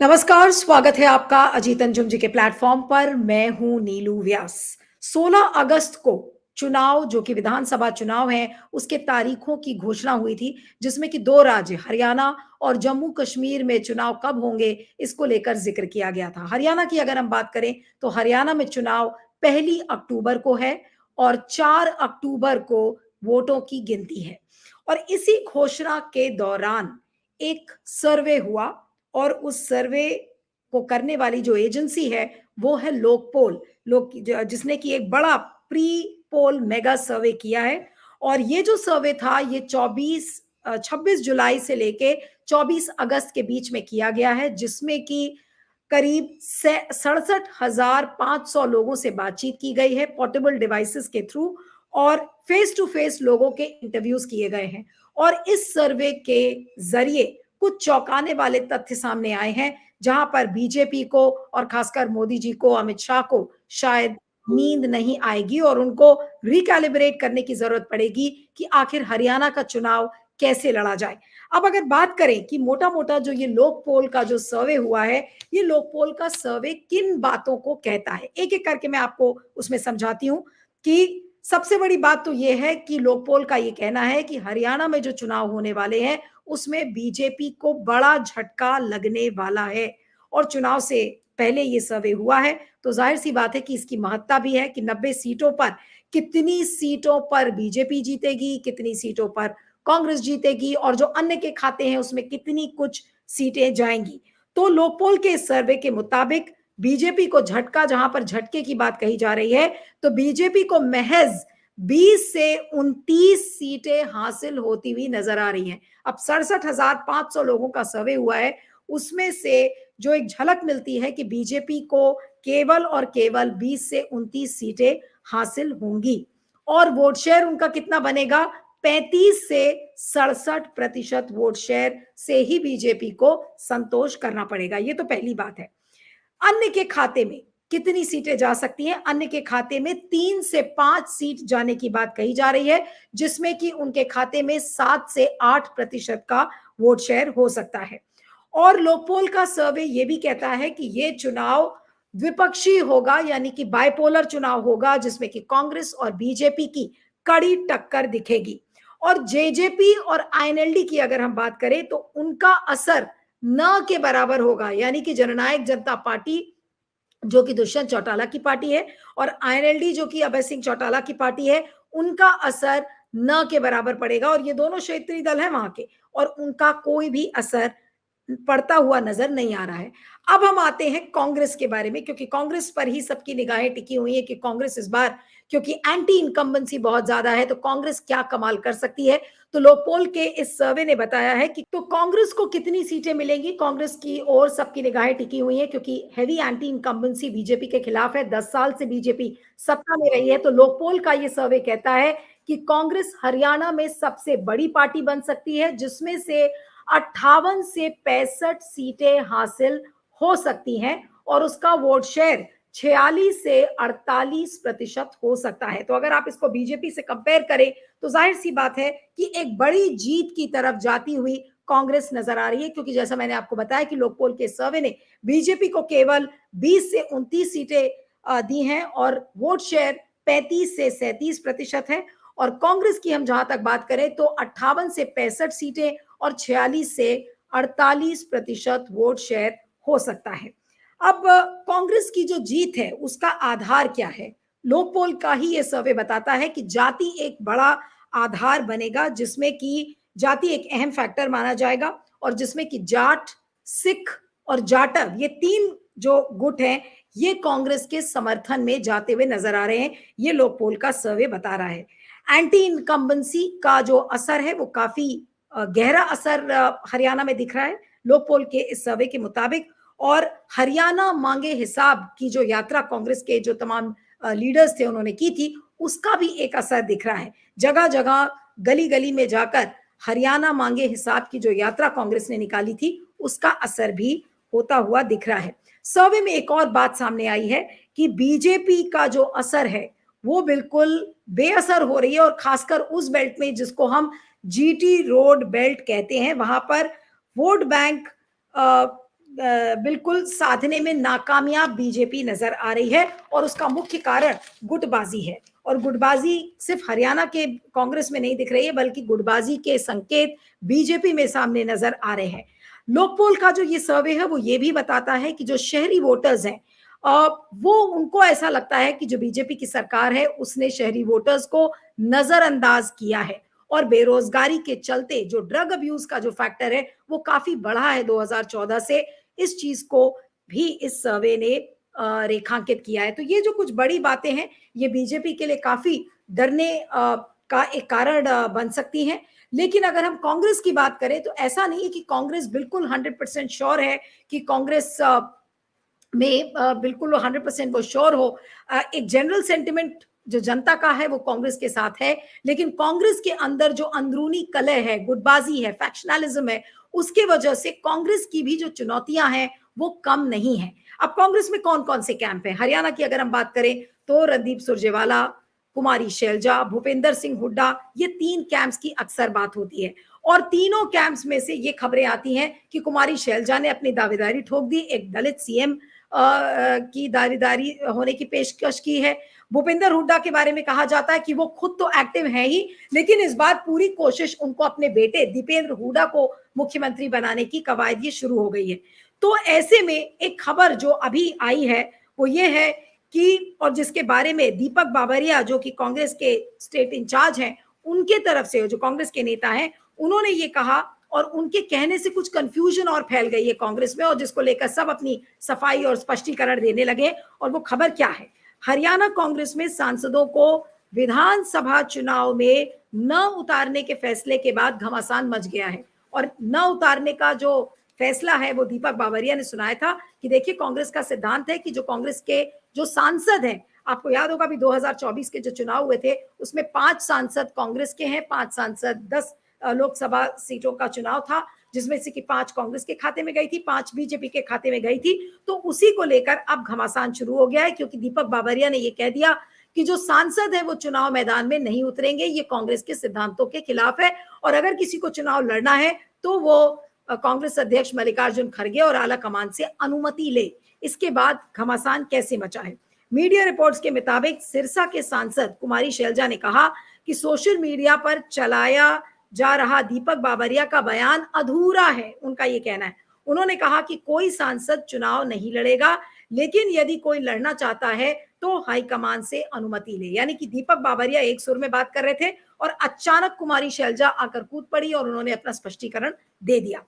नमस्कार, स्वागत है आपका अजीत अंजुम जी के प्लेटफॉर्म पर। मैं हूं नीलू व्यास। 16 अगस्त को चुनाव, जो कि विधानसभा चुनाव है, उसके तारीखों की घोषणा हुई थी, जिसमें कि 2 राज्य हरियाणा और जम्मू कश्मीर में चुनाव कब होंगे, इसको लेकर जिक्र किया गया था। हरियाणा की अगर हम बात करें तो हरियाणा में चुनाव 1 अक्टूबर को है और 4 अक्टूबर को वोटों की गिनती है। और इसी घोषणा के दौरान एक सर्वे हुआ और उस सर्वे को करने वाली जो एजेंसी है वो है लोकपोल, लोक जिसने कि एक बड़ा प्री पोल मेगा सर्वे किया है। और ये जो सर्वे था ये 26 जुलाई से लेके 24 अगस्त के बीच में किया गया है, जिसमें कि करीब 67,500 लोगों से बातचीत की गई है पोर्टेबल डिवाइसेस के थ्रू, और फेस टू फेस लोगों के इंटरव्यूज किए गए हैं। और इस सर्वे के जरिए कुछ चौंकाने वाले तथ्य सामने आए हैं, जहां पर बीजेपी को और खासकर मोदी जी को, अमित शाह को शायद नींद नहीं आएगी और उनको रिकैलिब्रेट करने की जरूरत पड़ेगी कि आखिर हरियाणा का चुनाव कैसे लड़ा जाए। अब अगर बात करें कि मोटा मोटा जो ये लोक पोल का जो सर्वे हुआ है, ये लोक पोल का सर्वे किन बातों को कहता है, एक एक करके मैं आपको उसमें समझाती हूँ। कि सबसे बड़ी बात तो ये है कि लोकपोल का ये कहना है कि हरियाणा में जो चुनाव होने वाले हैं उसमें बीजेपी को बड़ा झटका लगने वाला है। और चुनाव से पहले ये सर्वे हुआ है, तो जाहिर सी बात है कि इसकी महत्ता भी है कि 90 सीटों पर कितनी सीटों पर बीजेपी जीतेगी, कितनी सीटों पर कांग्रेस जीतेगी, और जो अन्य के खाते हैं उसमें कितनी कुछ सीटें जाएंगी। तो लोकपोल के इस सर्वे के मुताबिक बीजेपी को झटका, जहां पर झटके की बात कही जा रही है, तो बीजेपी को महज 20 से 29 सीटें हासिल होती हुई नजर आ रही हैं। अब 67,500 लोगों का सर्वे हुआ है, उसमें से जो एक झलक मिलती है कि बीजेपी को केवल और केवल 20 से 29 सीटें हासिल होंगी। और वोट शेयर उनका कितना बनेगा? 35 से 67% वोट शेयर से ही बीजेपी को संतोष करना पड़ेगा। ये तो पहली बात है। अन्य के खाते में कितनी सीटें जा सकती हैं? अन्य के खाते में 3 से 5 सीट जाने की बात कही जा रही है, जिसमें कि उनके खाते में 7 से 8% का वोट शेयर हो सकता है। और लोकपोल का सर्वे यह भी कहता है कि यह चुनाव द्विपक्षीय होगा, यानी कि बाइपोलर चुनाव होगा, जिसमें कि कांग्रेस और बीजेपी की कड़ी टक्कर दिखेगी। और जेजेपी और आईएनएलडी की अगर हम बात करें तो उनका असर न के बराबर होगा, यानी कि जननायक जनता पार्टी जो कि दुष्यंत चौटाला की पार्टी है और आईएनएलडी जो कि अभय सिंह चौटाला की पार्टी है, उनका असर न के बराबर पड़ेगा। और ये दोनों क्षेत्रीय दल हैं वहां के, और उनका कोई भी असर पड़ता हुआ नजर नहीं आ रहा है। अब हम आते हैं कांग्रेस के बारे में, क्योंकि कांग्रेस पर ही सबकी निगाहें टिकी हुई है कि कांग्रेस इस बार, क्योंकि एंटी इनकम्बेंसी बहुत ज्यादा है, तो कांग्रेस क्या कमाल कर सकती है। तो लोकपोल के इस सर्वे ने बताया है कि तो कांग्रेस को कितनी सीटें मिलेंगी, कांग्रेस की ओर सबकी निगाहें टिकी हुई है, क्योंकि हैवी एंटी इनकम्बेंसी बीजेपी के खिलाफ है। 10 साल से बीजेपी सत्ता में रही है। तो लोकपोल का ये सर्वे कहता है कि कांग्रेस हरियाणा में सबसे बड़ी पार्टी बन सकती है, जिसमें से 58 से 65 सीटें हासिल हो सकती हैं, और उसका वोट शेयर 46 से 48% हो सकता है। तो अगर आप इसको बीजेपी से कंपेयर करें तो जाहिर सी बात है कि एक बड़ी जीत की तरफ जाती हुई कांग्रेस नजर आ रही है, क्योंकि जैसा मैंने आपको बताया कि लोकपोल के सर्वे ने बीजेपी को केवल 20 से 29 सीटें दी हैं और वोट शेयर 35 से 37% है। और कांग्रेस की हम जहां तक बात करें तो 58 से 65 सीटें और 46 से 48% वोट शेयर हो सकता है। अब कांग्रेस की जो जीत है उसका आधार क्या है? लोकपोल का ही ये सर्वे बताता है कि जाति एक बड़ा आधार बनेगा, जिसमें कि जाति एक अहम फैक्टर माना जाएगा, और जिसमें कि जाट, सिख और जाटव, ये 3 जो गुट हैं, ये कांग्रेस के समर्थन में जाते हुए नजर आ रहे हैं। ये लोकपोल का सर्वे बता रहा है। एंटी इनकम्बेंसी का जो असर है वो काफी गहरा असर हरियाणा में दिख रहा है लोकपोल के इस सर्वे के मुताबिक। और हरियाणा मांगे हिसाब की जो यात्रा कांग्रेस के जो तमाम लीडर्स थे उन्होंने की थी, उसका भी एक असर दिख रहा है। जगह जगह गली गली में जाकर हरियाणा मांगे हिसाब की जो यात्रा कांग्रेस ने निकाली थी, उसका असर भी होता हुआ दिख रहा है। सर्वे में एक और बात सामने आई है कि बीजेपी का जो असर है वो बिल्कुल बेअसर हो रही है, और खासकर उस बेल्ट में जिसको हम जीटी रोड बेल्ट कहते हैं, वहां पर वोट बैंक बिल्कुल साधने में नाकामयाब बीजेपी नजर आ रही है और उसका मुख्य कारण गुटबाजी है। और गुटबाजी सिर्फ हरियाणा के कांग्रेस में नहीं दिख रही है, बल्कि गुटबाजी के संकेत बीजेपी में सामने नजर आ रहे हैं। लोकपोल का जो ये सर्वे है वो ये भी बताता है कि जो शहरी वोटर्स हैं, वो उनको ऐसा लगता है कि जो बीजेपी की सरकार है उसने शहरी वोटर्स को नजरअंदाज किया है। और बेरोजगारी के चलते जो ड्रग अब्यूज का जो फैक्टर है वो काफी बढ़ा है 2014 से। इस चीज को भी इस सर्वे ने रेखांकित किया है। तो ये जो कुछ बड़ी बातें हैं ये बीजेपी के लिए काफी डरने का एक कारण बन सकती हैं। लेकिन अगर हम कांग्रेस की बात करें तो ऐसा नहीं है कि कांग्रेस बिल्कुल 100% श्योर है कि कांग्रेस में बिल्कुल 100% वो श्योर हो। एक जनरल सेंटिमेंट जो जनता का है वो कांग्रेस के साथ है, लेकिन कांग्रेस के अंदर जो अंदरूनी कलह है, गुटबाजी है, फैक्शनलिज्म है, उसके वजह से कांग्रेस की भी जो चुनौतियां हैं वो कम नहीं है। अब कांग्रेस में कौन कौन से कैंप हैं? हरियाणा की अगर हम बात करें तो रणदीप सुरजेवाला, कुमारी शैलजा, भूपेंद्र सिंह हुड्डा, ये 3 कैंप्स की अक्सर बात होती है। और तीनों कैंप्स में से ये खबरें आती हैं कि कुमारी शैलजा ने अपनी दावेदारी ठोक दी, एक दलित सीएम की दावेदारी होने की पेशकश की है। भूपेंद्र हुड्डा के बारे में कहा जाता है कि वो खुद तो एक्टिव है ही, लेकिन इस बार पूरी कोशिश उनको अपने बेटे दीपेंद्र हुड्डा को मुख्यमंत्री बनाने की कवायद ये शुरू हो गई है। तो ऐसे में एक खबर जो अभी आई है वो ये है कि, और जिसके बारे में दीपक बाबरिया जो कि कांग्रेस के स्टेट इंचार्ज हैं, उनके तरफ से जो कांग्रेस के नेता हैं, उन्होंने ये कहा और उनके कहने से कुछ कंफ्यूजन और फैल गई है कांग्रेस में, और जिसको लेकर सब अपनी सफाई और स्पष्टीकरण देने लगे। और वो खबर क्या है? हरियाणा कांग्रेस में सांसदों को विधानसभा चुनाव में न उतारने के फैसले के बाद घमासान मच गया है। और न उतारने का जो फैसला है वो दीपक बाबरिया ने सुनाया था कि देखिए, कांग्रेस का सिद्धांत है कि जो कांग्रेस के जो सांसद हैं, आपको याद होगा भी 2024 के जो चुनाव हुए थे उसमें 5 सांसद कांग्रेस के हैं, 5 सांसद, 10 लोकसभा सीटों का चुनाव था, जिसमें से कि 5 कांग्रेस के खाते में गई थी, 5 बीजेपी के खाते में गई थी। तो उसी को लेकर अब घमासान शुरू हो गया है, क्योंकि दीपक बाबरिया ने यह कह दिया कि जो सांसद है वो चुनाव मैदान में नहीं उतरेंगे, ये कांग्रेस के सिद्धांतों के खिलाफ है। और अगर किसी को चुनाव लड़ना है तो वो कांग्रेस अध्यक्ष मल्लिकार्जुन खड़गे और आला कमान से अनुमति ले। इसके बाद घमासान कैसे मचा है? मीडिया रिपोर्ट्स के मुताबिक सिरसा के सांसद कुमारी शैलजा ने कहा कि सोशल मीडिया पर चलाया जा रहा दीपक बाबरिया का बयान अधूरा है, उनका ये कहना है। उन्होंने कहा कि कोई सांसद चुनाव नहीं लड़ेगा, लेकिन यदि कोई लड़ना चाहता है तो हाईकमान से अनुमति ले। यानी कि दीपक बाबरिया एक सुर में बात कर रहे थे और अचानक कुमारी शैलजा आकर कूद पड़ी और उन्होंने अपना स्पष्टीकरण दे दिया।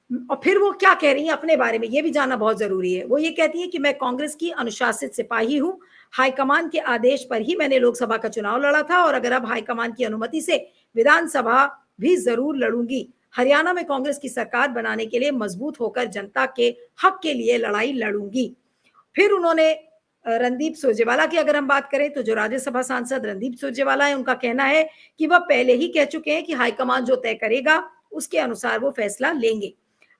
और फिर वो क्या कह रही हैं अपने बारे में, ये भी जानना बहुत जरूरी है। वो ये कहती है कि मैं कांग्रेस की अनुशासित सिपाही हूं, हाईकमान के आदेश पर ही मैंने लोकसभा का चुनाव लड़ा था और अगर अब हाईकमान की अनुमति से विधानसभा भी जरूर लड़ूंगी। हरियाणा में कांग्रेस की सरकार बनाने के लिए मजबूत होकर जनता के हक के लिए लड़ाई लड़ूंगी। फिर उन्होंने रणदीप सुरजेवाला की अगर हम बात करें तो जो राज्यसभा सांसद रणदीप सुरजेवाला है, उनका कहना है कि वह पहले ही कह चुके हैं कि हाईकमान जो तय करेगा उसके अनुसार वो फैसला लेंगे।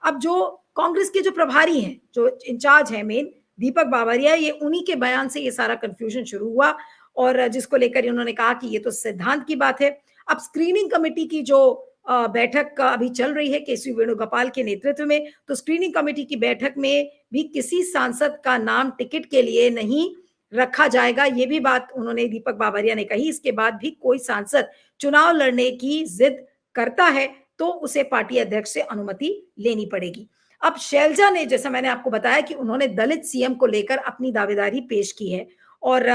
अब जो कांग्रेस के जो प्रभारी हैं, जो इंचार्ज हैं मेन, दीपक बाबरिया, ये उन्हीं के बयान से ये सारा कंफ्यूजन शुरू हुआ और जिसको लेकर उन्होंने कहा कि ये तो सिद्धांत की बात है। अब स्क्रीनिंग कमेटी की जो बैठक अभी चल रही है केसी वेणुगोपाल के नेतृत्व में, तो स्क्रीनिंग कमेटी की बैठक में भी किसी सांसद का नाम टिकट के लिए नहीं रखा जाएगा, ये भी बात उन्होंने दीपक बाबरिया ने कही। इसके बाद भी कोई सांसद चुनाव लड़ने की जिद करता है तो उसे पार्टी अध्यक्ष से अनुमति लेनी पड़ेगी। अब शैलजा ने, जैसा मैंने आपको बताया कि उन्होंने दलित सीएम को लेकर अपनी दावेदारी पेश की है और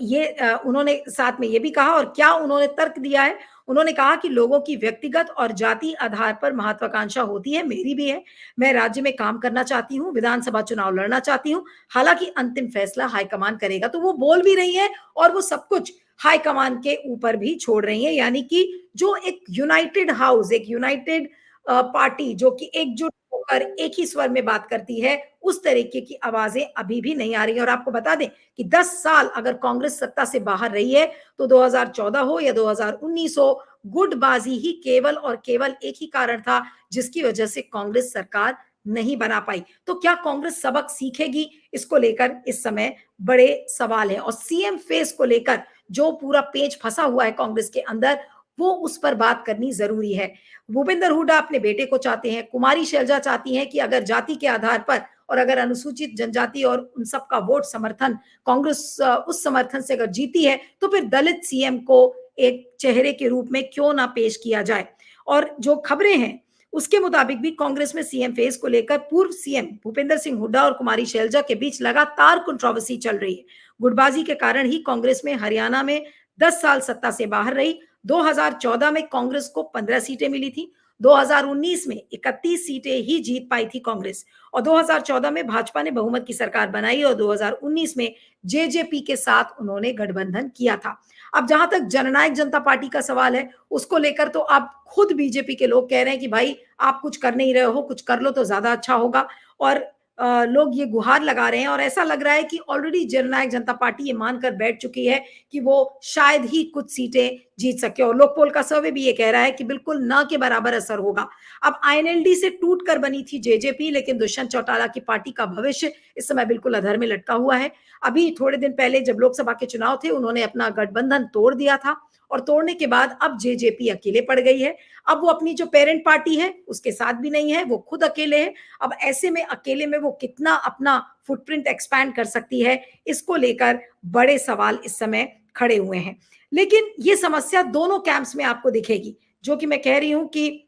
ये उन्होंने साथ में ये भी कहा, और क्या उन्होंने तर्क दिया है, उन्होंने कहा कि लोगों की व्यक्तिगत और जाति आधार पर महत्वाकांक्षा होती है, मेरी भी है। मैं राज्य में काम करना चाहती हूँ, विधानसभा चुनाव लड़ना चाहती हूँ, हालांकि अंतिम फैसला हाईकमान करेगा। तो वो बोल भी रही है और वो सब कुछ हाईकमान के ऊपर भी छोड़ रही है। यानी कि जो एक यूनाइटेड हाउस, एक यूनाइटेड पार्टी जो कि एकजुट होकर एक ही स्वर में बात करती है, उस तरीके की आवाजें अभी भी नहीं आ रही है। और आपको बता दें कि 10 साल अगर कांग्रेस सत्ता से बाहर रही है तो 2014 हो या 2019 हो, गुटबाजी ही केवल और केवल एक ही कारण था जिसकी वजह से कांग्रेस सरकार नहीं बना पाई। तो क्या कांग्रेस सबक सीखेगी? इसको लेकर इस समय बड़े सवाल है। और सीएम फेस को लेकर जो पूरा पेच फंसा हुआ है कांग्रेस के अंदर, वो उस पर बात करनी जरूरी है। भूपेंद्र हुड्डा अपने बेटे को चाहते हैं, कुमारी शैलजा चाहती हैं कि अगर जाति के आधार पर और अगर अनुसूचित जनजाति और उन सबका वोट समर्थन कांग्रेस उस समर्थन से अगर जीती है तो फिर दलित सीएम को एक चेहरे के रूप में क्यों ना पेश किया जाए। और जो खबरें हैं उसके मुताबिक भी कांग्रेस में सीएम फेस को लेकर पूर्व सीएम भूपेंद्र सिंह हुड्डा और कुमारी शैलजा के बीच लगातार कंट्रोवर्सी चल रही है। गुटबाजी के कारण ही कांग्रेस में हरियाणा में 10 साल सत्ता से बाहर रही। 2014 में कांग्रेस को 15 सीटें मिली थी। 2019 में 31 सीटें ही जीत पाई थी कांग्रेस और 2014 में भाजपा ने बहुमत की सरकार बनाई और 2019 में जेजेपी के साथ उन्होंने गठबंधन किया था। अब जहां तक जननायक जनता पार्टी का सवाल है उसको लेकर तो आप खुद बीजेपी के लोग कह रहे हैं कि भाई आप कुछ कर नहीं रहे हो, कुछ कर लो तो ज्यादा अच्छा होगा। और लोग ये गुहार लगा रहे हैं और ऐसा लग रहा है कि ऑलरेडी जननायक जनता पार्टी ये मानकर बैठ चुकी है कि वो शायद ही कुछ सीटें जीत सके। और लोकपोल का सर्वे भी ये कह रहा है कि बिल्कुल ना के बराबर असर होगा। अब आईएनएलडी से टूट कर बनी थी जेजेपी, लेकिन दुष्यंत चौटाला की पार्टी का भविष्य इस समय बिल्कुल अधर में लटका हुआ है। अभी थोड़े दिन पहले जब लोकसभा के चुनाव थे उन्होंने अपना गठबंधन तोड़ दिया था और तोड़ने के बाद अब जेजेपी अकेले पड़ गई है। अब वो अपनी जो पेरेंट पार्टी है उसके साथ भी नहीं है, वो खुद अकेले है। अब ऐसे में अकेले में वो कितना अपना फुटप्रिंट एक्सपैंड कर सकती है, इसको लेकर बड़े सवाल इस समय खड़े हुए हैं। लेकिन ये समस्या दोनों कैंप्स में आपको दिखेगी, जो कि मैं कह रही हूं कि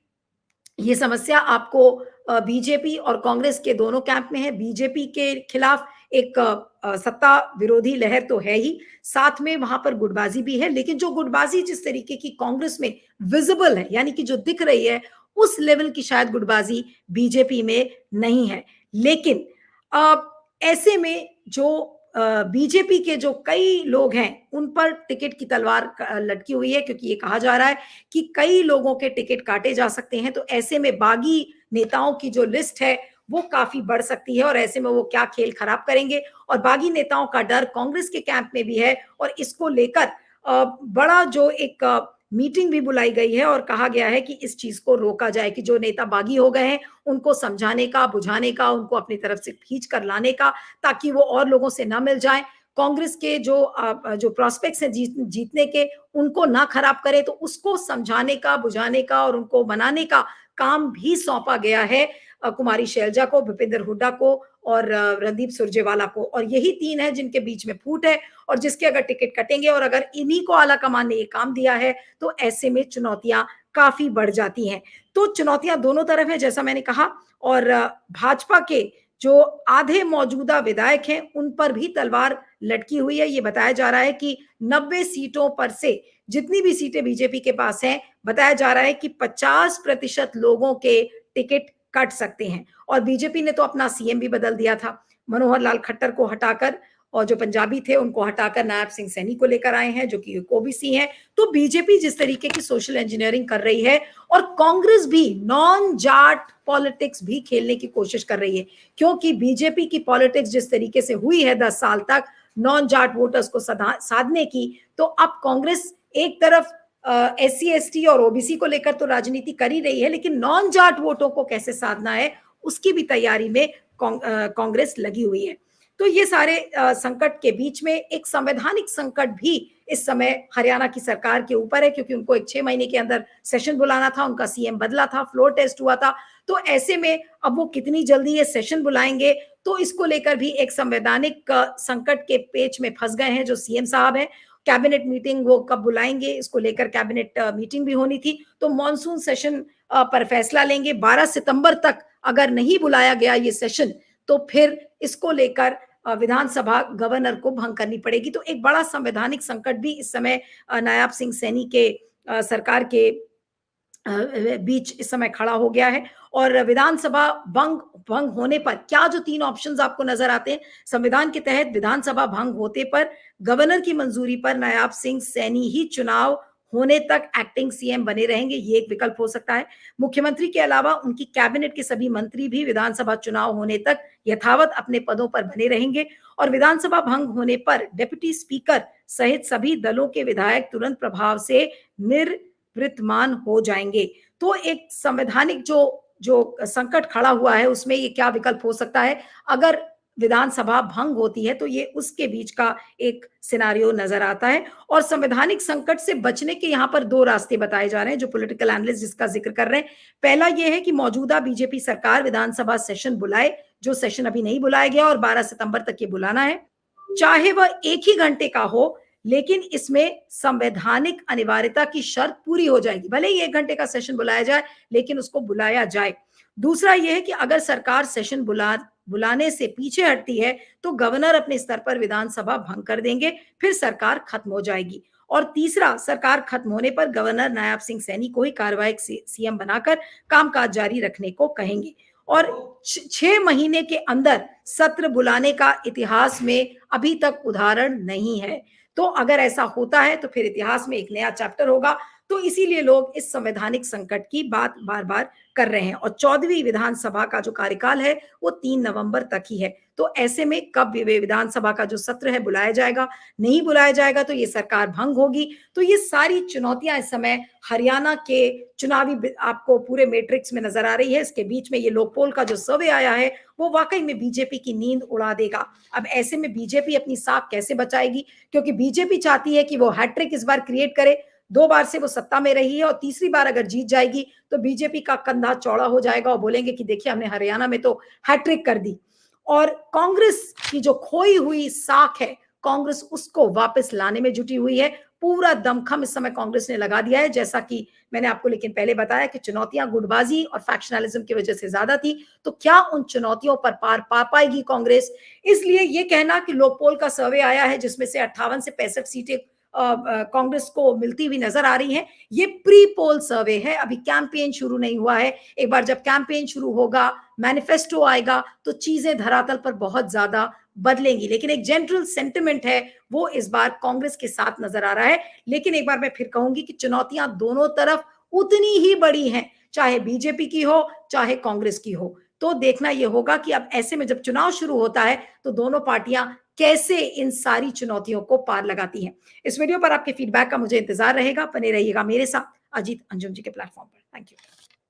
ये समस्या आपको बीजेपी और कांग्रेस के दोनों कैंप में है। बीजेपी के खिलाफ एक सत्ता विरोधी लहर तो है ही, साथ में वहां पर गुटबाजी भी है, लेकिन जो गुटबाजी जिस तरीके की कांग्रेस में विजिबल है, यानी कि जो दिख रही है, उस लेवल की शायद गुटबाजी बीजेपी में नहीं है। लेकिन ऐसे में जो बीजेपी के जो कई लोग हैं उन पर टिकट की तलवार लटकी हुई है, क्योंकि ये कहा जा रहा है कि कई लोगों के टिकट काटे जा सकते हैं। तो ऐसे में बागी नेताओं की जो लिस्ट है वो काफी बढ़ सकती है और ऐसे में वो क्या खेल खराब करेंगे। और बागी नेताओं का डर कांग्रेस के कैंप में भी है और इसको लेकर बड़ा जो एक मीटिंग भी बुलाई गई है और कहा गया है कि इस चीज को रोका जाए कि जो नेता बागी हो गए हैं उनको समझाने का, बुझाने का, उनको अपनी तरफ से खींच कर लाने का, ताकि वो और लोगों से ना मिल जाए। कांग्रेस के जो प्रोस्पेक्ट्स हैं जीतने के, उनको ना खराब करे, तो उसको समझाने का, बुझाने का और उनको बनाने का काम भी सौंपा गया है कुमारी शैलजा को, भूपेंद्र हुड्डा को और रणदीप सुरजेवाला को। और यही तीन है जिनके बीच में फूट है और जिसके अगर टिकट कटेंगे और अगर इन्हीं को आला कमान ने ये काम दिया है तो ऐसे में चुनौतियां काफी बढ़ जाती हैं। तो चुनौतियां दोनों तरफ है जैसा मैंने कहा। और भाजपा के जो आधे मौजूदा विधायक हैं उन पर भी तलवार लटकी हुई है। ये बताया जा रहा है कि 90 सीटों पर से जितनी भी सीटें बीजेपी के पास हैं, बताया जा रहा है कि 50% लोगों के टिकट कट सकते हैं। और बीजेपी ने तो अपना सीएम भी बदल दिया था, मनोहर लाल खट्टर को हटाकर और जो पंजाबी थे उनको हटाकर नायब सिंह सैनी को लेकर आए हैं जो कि ओबीसी हैं। तो बीजेपी जिस तरीके की सोशल इंजीनियरिंग कर रही है और कांग्रेस भी नॉन जाट पॉलिटिक्स भी खेलने की कोशिश कर रही है, क्योंकि बीजेपी की पॉलिटिक्स जिस तरीके से हुई है 10 साल तक नॉन जाट वोटर्स को साधने की, तो अब कांग्रेस एक तरफ एससी एसटी और ओबीसी को लेकर तो राजनीति कर ही रही है, लेकिन नॉन जाट वोटों को कैसे साधना है उसकी भी तैयारी में कांग्रेस लगी हुई है। तो ये सारे संकट के बीच में एक संवैधानिक संकट भी इस समय हरियाणा की सरकार के ऊपर है, क्योंकि उनको एक 6 महीने के अंदर सेशन बुलाना था, उनका सीएम बदला था, फ्लोर टेस्ट हुआ था। तो ऐसे में अब वो कितनी जल्दी ये सेशन बुलाएंगे, तो इसको लेकर भी एक संवैधानिक संकट के पेच में फंस गए हैं जो सीएम साहब हैं। कैबिनेट मीटिंग वो कब बुलाएंगे, इसको लेकर कैबिनेट मीटिंग भी होनी थी, तो मॉनसून सेशन पर फैसला लेंगे। 12 सितंबर तक अगर नहीं बुलाया गया ये सेशन तो फिर इसको लेकर विधानसभा गवर्नर को भंग करनी पड़ेगी। तो एक बड़ा संवैधानिक संकट भी इस समय नायब सिंह सैनी के सरकार के बीच इस समय खड़ा हो गया है। और विधानसभा भंग होने पर क्या जो 3 ऑप्शंस आपको नजर आते हैं, संविधान के तहत विधानसभा भंग होते पर गवर्नर की मंजूरी पर नायब सिंह सैनी ही चुनाव होने तक एक्टिंग सीएम बने रहेंगे, ये एक विकल्प हो सकता है। मुख्यमंत्री के अलावा उनकी कैबिनेट के सभी मंत्री भी विधानसभा चुनाव होने तक यथावत अपने पदों पर बने रहेंगे। और विधानसभा भंग होने पर डिप्टी स्पीकर सहित सभी दलों के विधायक तुरंत प्रभाव से निवृत्तमान हो जाएंगे। तो एक संवैधानिक जो संकट खड़ा हुआ है उसमें ये क्या विकल्प हो सकता है। अगर विधानसभा भंग होती है, तो ये उसके बीच का एक सिनेरियो नजर आता है। और संवैधानिक संकट से बचने के यहाँ पर दो रास्ते बताए जा रहे हैं, जो पॉलिटिकल एनालिस्ट जिसका जिक्र कर रहे हैं। पहला ये है कि मौजूदा बीजेपी सरकार विधानसभा सेशन बुलाए, जो सेशन अभी नहीं बुलाया गया और 12 सितंबर तक ये बुलाना है, चाहे वह 1 ही घंटे का हो, लेकिन इसमें संवैधानिक अनिवार्यता की शर्त पूरी हो जाएगी। भले ही 1 घंटे का सेशन बुलाया जाए, लेकिन उसको बुलाया जाए। दूसरा यह है कि अगर सरकार सेशन बुलाने से पीछे हटती है, तो गवर्नर अपने स्तर पर विधानसभा भंग कर देंगे, फिर सरकार खत्म हो जाएगी। और तीसरा, सरकार खत्म होने पर गवर्नर नायब सिंह सैनी को ही कार्यवाहक सीएम बनाकर कामकाज जारी रखने को कहेंगे। और 6 महीने के अंदर सत्र बुलाने का इतिहास में अभी तक उदाहरण नहीं है। तो अगर ऐसा होता है तो फिर इतिहास में एक नया चैप्टर होगा। तो इसीलिए लोग इस संवैधानिक संकट की बात बार बार कर रहे हैं। और 14वीं विधानसभा का जो कार्यकाल है वो 3 नवंबर तक ही है। तो ऐसे में कब विधानसभा का जो सत्र है बुलाया जाएगा, नहीं बुलाया जाएगा तो ये सरकार भंग होगी। तो ये सारी चुनौतियां इस समय हरियाणा के चुनावी आपको पूरे मैट्रिक्स में नजर आ रही है। इसके बीच में ये लोकपोल का जो सर्वे आया है वो वाकई में बीजेपी की नींद उड़ा देगा। अब ऐसे में बीजेपी अपनी साख कैसे बचाएगी, क्योंकि बीजेपी चाहती है कि वो हैट्रिक इस बार क्रिएट करे। 2 बार से वो सत्ता में रही है और तीसरी बार अगर जीत जाएगी तो बीजेपी का कंधा चौड़ा हो जाएगा और बोलेंगे कि देखिए हमने हरियाणा में तो हैट्रिक कर दी। और कांग्रेस की जो खोई हुई साख है, कांग्रेस उसको वापस लाने में जुटी हुई है। पूरा दमखम इस समय कांग्रेस ने लगा दिया है। जैसा कि मैंने आपको लेकिन पहले बताया कि चुनौतियां गुटबाजी और फैक्शनलिज्म की वजह से ज्यादा थी, तो क्या उन चुनौतियों पर पार पा पाएगी कांग्रेस? इसलिए ये कहना कि लोकपोल का सर्वे आया है जिसमें से 58 से 65 सीटें कांग्रेस को मिलती हुई नजर आ रही हैं, ये प्री पोल सर्वे है, अभी कैंपेन शुरू नहीं हुआ है। एक बार जब कैंपेन शुरू होगा, मैनिफेस्टो आएगा, तो चीजें धरातल पर बहुत ज्यादा बदलेंगी। लेकिन एक जनरल सेंटिमेंट है वो इस बार कांग्रेस के साथ नजर आ रहा है। लेकिन एक बार मैं फिर कहूंगी कि चुनौतियां दोनों तरफ उतनी ही बड़ी हैं, चाहे बीजेपी की हो चाहे कांग्रेस की हो। तो देखना यह होगा कि अब ऐसे में जब चुनाव शुरू होता है तो दोनों पार्टियां कैसे इन सारी चुनौतियों को पार लगाती हैं। इस वीडियो पर आपके फीडबैक का मुझे इंतजार रहेगा। बने रहिएगा मेरे साथ अजीत अंजुम जी के प्लेटफॉर्म पर। Thank you.